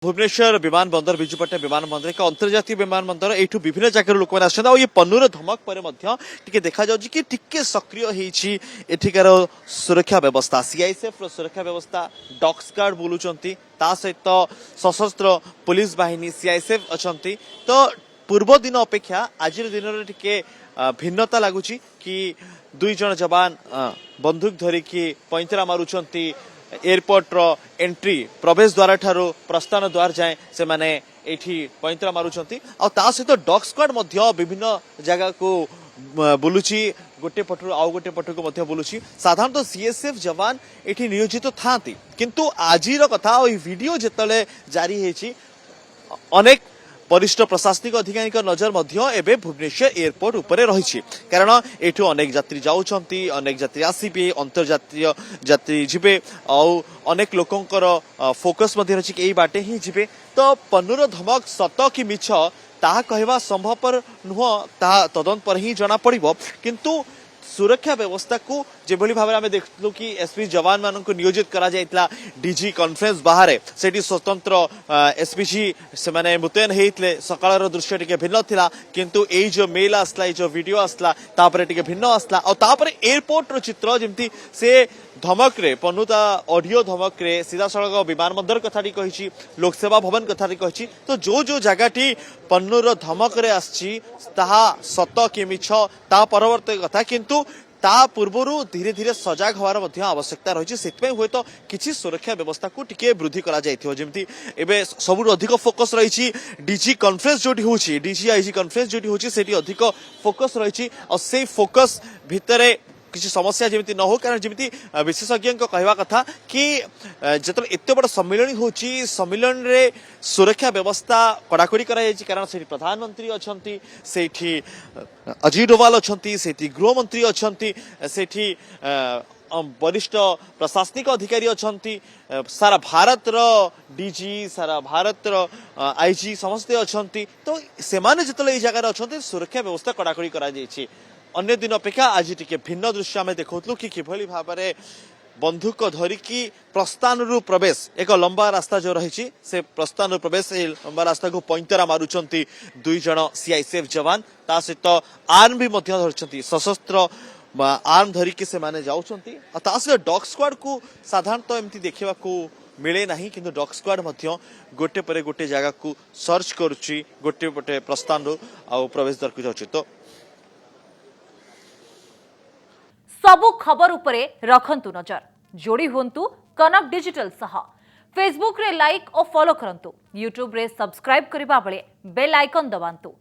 भुवनेश्वर विमान बंदर विजु पट्टनायक विमान बंदर एक अंतर्जातीय विमान बंदर एठू विभिन्न जगह लोक मैंने पन्नुर धमक पर देखा जाउछि कि टिके सक्रिय होईछि एठिकार सुरक्षा व्यवस्था सीआईएसएफ सुरक्षा व्यवस्था डॉग्स गार्ड बुलुचंती ता सहित सशस्त्र पुलिस बाहिनी सीआईएसएफ अछंती तो पूर्व दिन अपेक्षा आज दिन टिके भिन्नता लगुच कि दुई जन जवान बंदूक धरिकी पैंतरा मारुचंती एयरपोर्ट रो एंट्री प्रवेश द्वार ठारू प्रस्थान द्वार जाए से माने एठी पैंतरा मारुचंती आ ता सहित डॉग स्क्वाड मध्य विभिन्न जगह को बुलुची गोटे पटु आउ गोटे पटु को मध्य बुलुची साधारणतः सीएसएफ जवान एठी नियोजित थांती किंतु आजिर कथा वीडियो जेतले जारी हेची अनेक वरिष्ठ प्रशासनिक अधिकारी नजर मध्य भुवनेश्वर एयरपोर्ट उपरे रही कारण एठू अनेक यात्री जाउछंती अनेक यात्री आसीबे अंतर्जातीय यात्री जिबे आउ अनेक लोकंकर फोकस मध्य रही कि बाटे ही जिबे तो पन्नुर धमक सत कि मिछ ताहा कहवा संभवपर नुह ताहा तदंत पर ही जना पड़िबो किंतु सुरक्षा व्यवस्था को जेभली भाव में देखलु कि एसपी जवान मान को नियोजित करा जायतला डीजी कॉन्फ्रेंस बाहर सेठी स्वतंत्र एसपीजी से माने मुतयन हेइतले सकाळर दृश्य टिके भिन्न थिला किंतु एई जो मेल आसला एई जो वीडियो आसला तापरे टिके भिन्न आसला और तापरे एयरपोर्ट रो चित्र जेमती से धमक रे पन्नुता ऑडियो धमक रे सीधा सड़क विमान बंदर कथाटी कहिछि लोकसेवा भवन कथाटी कहिछि तो जो जगाटी पन्नुर धमक रे आछि ताहा सत कि मिछ ता परवर्ती कथा किंतु ता पूर्वरु धीरे धीरे सजग होवार मध्य आवश्यकता रही है हुए तो किसी सुरक्षा व्यवस्था को टिके वृद्धि करा जाइथियो जेमती एबे सबुठु अधिक फोकस रही डीजी कॉन्फ्रेंस जोटी होची डीजी आईजी कॉन्फ्रेंस जोटी होची सेठी अधिक फोकस रही और से फोकस भितरे किसी समस्या जमी न हो कारण जमी विशेषज्ञ कहवा कथा कि जो एत बड़ सम्मिलन होची सम्मिलन रे सुरक्षा व्यवस्था कड़ाकड़ी कारण से प्रधानमंत्री अच्छा से अजीत डोभाल अच्छा से गृहमंत्री अच्छा से वरिष्ठ प्रशासनिक अधिकारी अच्छा सारा भारत रो डीजी सारा भारत रो आईजी समस्ते अच्छा तो से जो जगार अच्छा सुरक्षा व्यवस्था कड़ाकड़ी करा अन्य दिन अपेक्षा आज टिके भिन्न दृश्य आम देखुलु कि किभली भाव में बंधुक धरिकी प्रस्थान रु प्रवेश एक लंबा रास्ता जो रही से प्रस्थान प्रवेश लंबा रास्ता को पैंतरा मारुचंती दुई जन सीआईएसएफ जवान ता सहित आर्म भी धरछंती सशस्त्र आर्म धरिकी से माने जाउछंती ता सहित डॉग स्क्वाड को साधारणतः एमती देखा मिले नहीं किंतु डॉग स्क्वाड मध्य गोटे पर गोटे जगह को सर्च करुच्ची गोटे पटे प्रस्थान रु आ प्रवेश द्वार को जाउछि तो सबु खबर उपरे रखंतु नजर जोड़ी हुंतु कनक डिजिटल सह फेसबुक रे लाइक और फॉलो करंतु यूट्यूब रे सब्सक्राइब करिबा बेले बेल आइकन दबांतु।